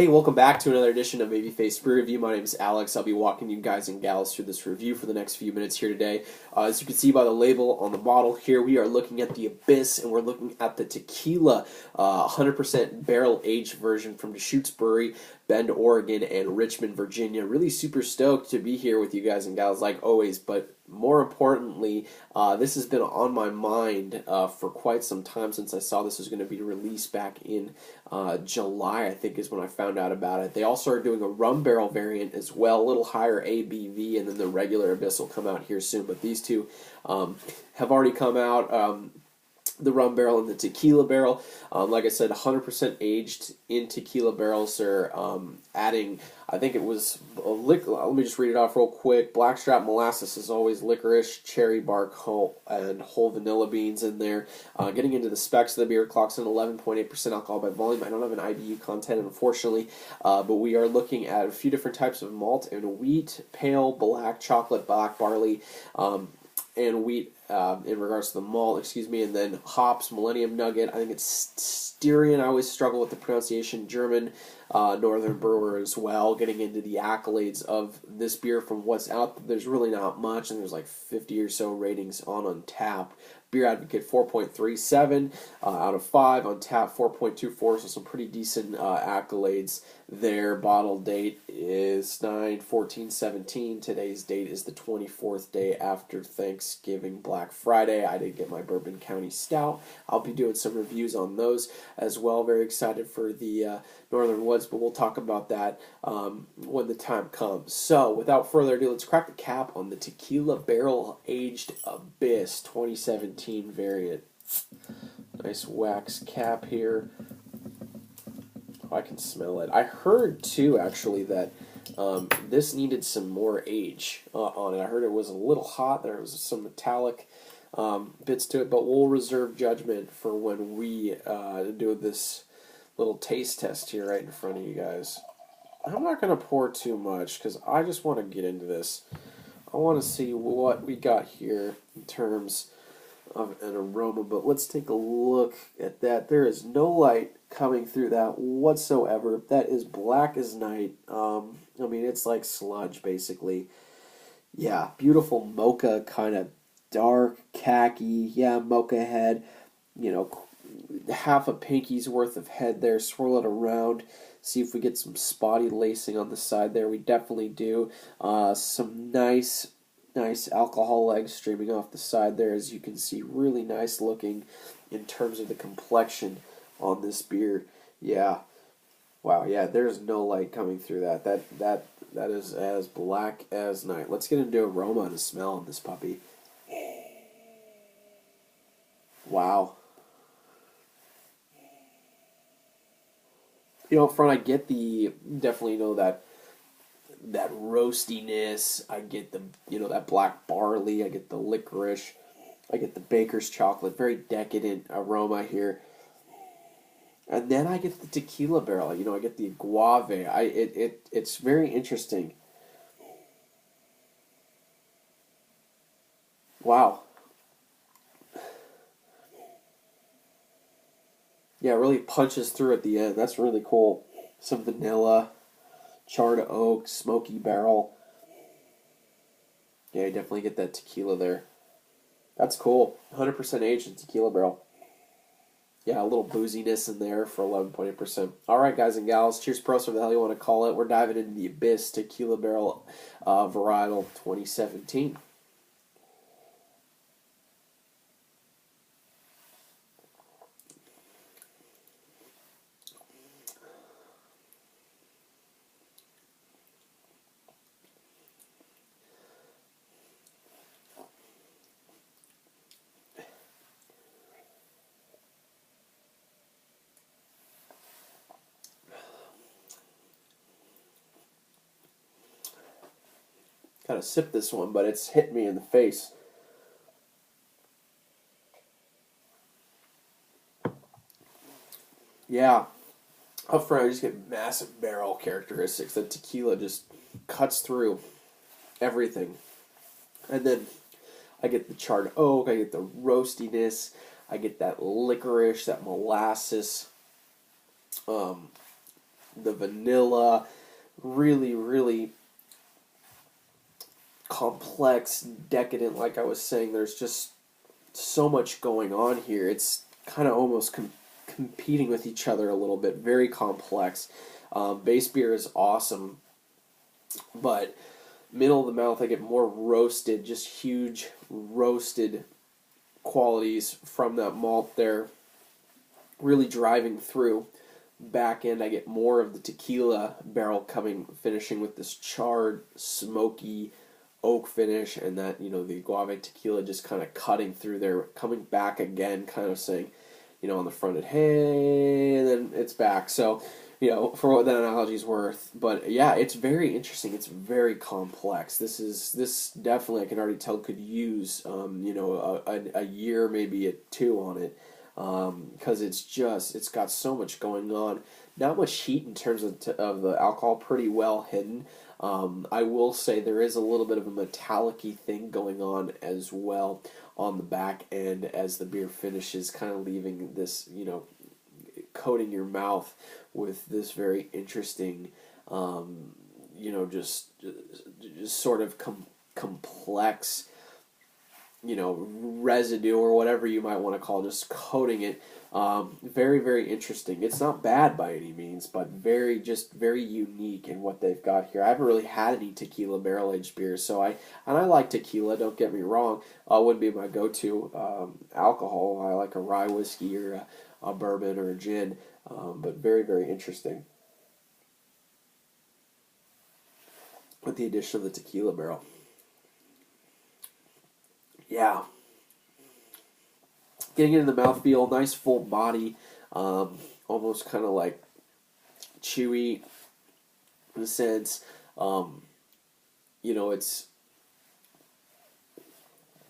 Hey, welcome back to another edition of Babyface Brew Review. My name is Alex. I'll be walking you guys and gals through this review for the next few minutes here today. As you can see by the label on the bottle here, we are looking at the Abyss, and we're looking at the Tequila 100% barrel-aged version from Deschutes Brewery, Bend, Oregon, and Richmond, Virginia. Really super stoked to be here with you guys and gals like always, but more importantly, this has been on my mind for quite some time since I saw this was going to be released back in July, I think is when I found out about it. They also are doing a rum barrel variant as well, a little higher ABV, and then the regular Abyss will come out here soon. But these two have already come out. The rum barrel and the tequila barrel. Like I said, 100% aged in tequila barrels. They're adding, I think it was, let me just read it off real quick. Blackstrap molasses is always, licorice, cherry bark, and whole vanilla beans in there. Getting into the specs of the beer, clocks in 11.8% alcohol by volume. I don't have an IBU content, unfortunately, but we are looking at a few different types of malt and wheat, pale, black, chocolate, black barley, and wheat in regards to the malt, and then hops, Millennium Nugget. I think it's Styrian. I always struggle with the pronunciation. German northern brewer as well. Getting into the accolades of this beer from what's out, there's really not much, and there's like 50 or so ratings on Untappd. Beer Advocate 4.37 out of 5. On tap 4.24, so some pretty decent accolades there. Bottle date is 9/14/17. Today's date is the 24th day after Thanksgiving, Black Friday. I did get my Bourbon County Stout. I'll be doing some reviews on those as well. Very excited for the Northern Woods, but we'll talk about that when the time comes. So, without further ado, let's crack the cap on the Tequila Barrel Aged Abyss 2017 variant. Nice wax cap here. Oh, I can smell it. I heard, too, actually, that this needed some more age on it. I heard it was a little hot. There was some metallic bits to it, but we'll reserve judgment for when we do this little taste test here right in front of you guys. I'm not going to pour too much because I just want to get into this. I want to see what we got here in terms of an aroma, but let's take a look at that. There is no light coming through that whatsoever. That is black as night. I mean, it's like sludge, basically. Yeah, beautiful mocha, kind of dark, khaki. Yeah, mocha head. You know, half a pinky's worth of head there. Swirl it around. See if we get some spotty lacing on the side there. We definitely do. Some nice alcohol legs streaming off the side there, as you can see. Really nice looking in terms of the complexion on this beer. Yeah. Wow, yeah, there's no light coming through that. That is as black as night. Let's get into aroma and a smell on this puppy. Wow. You know, up front, I get definitely that roastiness. I get that black barley. I get the licorice. I get the baker's chocolate. Very decadent aroma here. And then I get the tequila barrel. I get the agave. It's very interesting. Wow. Yeah, it really punches through at the end. That's really cool. Some vanilla, charred oak, smoky barrel. Yeah, you definitely get that tequila there. That's cool. 100% aged in tequila barrel. Yeah, a little booziness in there for 11.8%. All right, guys and gals. Cheers, pros, whatever the hell you want to call it. We're diving into the Abyss Tequila Barrel Varietal 2017. Kind of sip this one, but it's hit me in the face. Yeah, up front I just get massive barrel characteristics. The tequila just cuts through everything, and then I get the charred oak. I get the roastiness. I get that licorice, that molasses. the vanilla, really, really complex, decadent. Like I was saying, there's just so much going on here. It's kind of almost competing with each other a little bit. Very complex. Base beer is awesome, but middle of the mouth, I get more roasted, just huge roasted qualities from that malt there, really driving through. Back end, I get more of the tequila barrel finishing with this charred, smoky oak finish, and that, the agave tequila just kind of cutting through there, coming back again, kind of saying, on the front end, hey, and then it's back. So, for what that analogy's worth. But yeah, it's very interesting. It's very complex. This definitely, I can already tell, could use, a year, maybe a two on it. Because it's got so much going on. Not much heat in terms of the alcohol, pretty well hidden. I will say there is a little bit of a metallic-y thing going on as well on the back end as the beer finishes, kind of leaving this, coating your mouth with this very interesting, just sort of complex, residue or whatever you might want to call it, just coating it. Very, very interesting. It's not bad by any means, but very unique in what they've got here. I haven't really had any tequila barrel-aged beers, so I like tequila, don't get me wrong. Wouldn't be my go-to alcohol. I like a rye whiskey or a bourbon or a gin, but very, very interesting with the addition of the tequila barrel. Yeah. Getting into the mouthfeel, nice full body, almost kind of like chewy in a sense. It's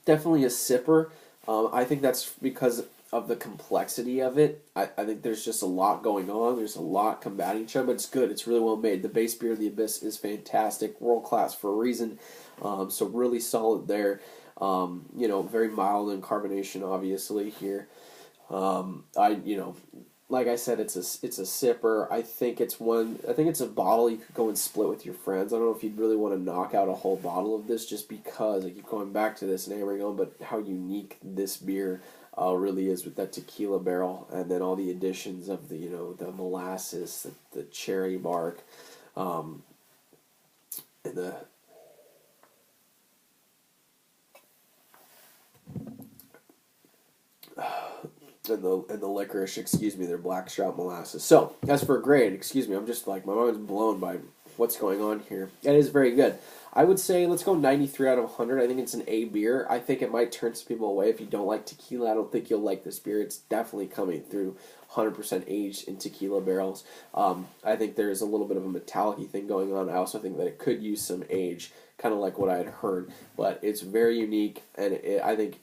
definitely a sipper. I think that's because of the complexity of it. I think there's just a lot going on. There's a lot combating each other, but it's good. It's really well made. The base beer, the Abyss, is fantastic. World class for a reason. So really solid there. Very mild in carbonation, obviously here. Like I said, it's a sipper. I think it's a bottle you could go and split with your friends. I don't know if you'd really want to knock out a whole bottle of this, just because I keep going back to this and hammering on, but how unique this beer really is with that tequila barrel, and then all the additions of the the molasses, the cherry bark, and the and the licorice, their blackstrap molasses. So, as for grade, I'm just like, my mind's blown by what's going on here. It is very good. I would say let's go 93 out of 100. I think it's an A beer. I think it might turn some people away if you don't like tequila. I don't think you'll like this beer. It's definitely coming through 100% aged in tequila barrels. I think there's a little bit of a metallic-y thing going on. I also think that it could use some age, kind of like what I had heard. But it's very unique, and I think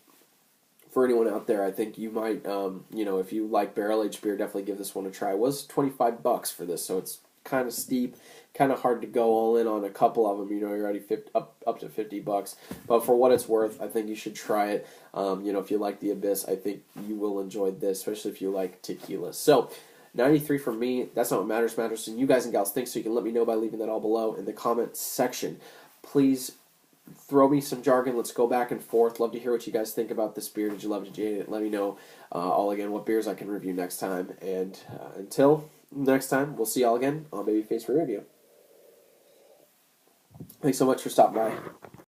for anyone out there, I think you might, if you like barrel-aged beer, definitely give this one a try. It was $25 for this, so it's kind of steep, kind of hard to go all in on a couple of them. You're already up to $50. But for what it's worth, I think you should try it. If you like the Abyss, I think you will enjoy this, especially if you like tequila. So, 93 for me. That's not what matters. Matters and you guys and gals think, so you can let me know by leaving that all below in the comment section. Please throw me some jargon. Let's go back and forth. Love to hear what you guys think about this beer. Did you love it? Did you hate it? Let me know what beers I can review next time. And until next time, we'll see y'all again on Babyface Review. Thanks so much for stopping by.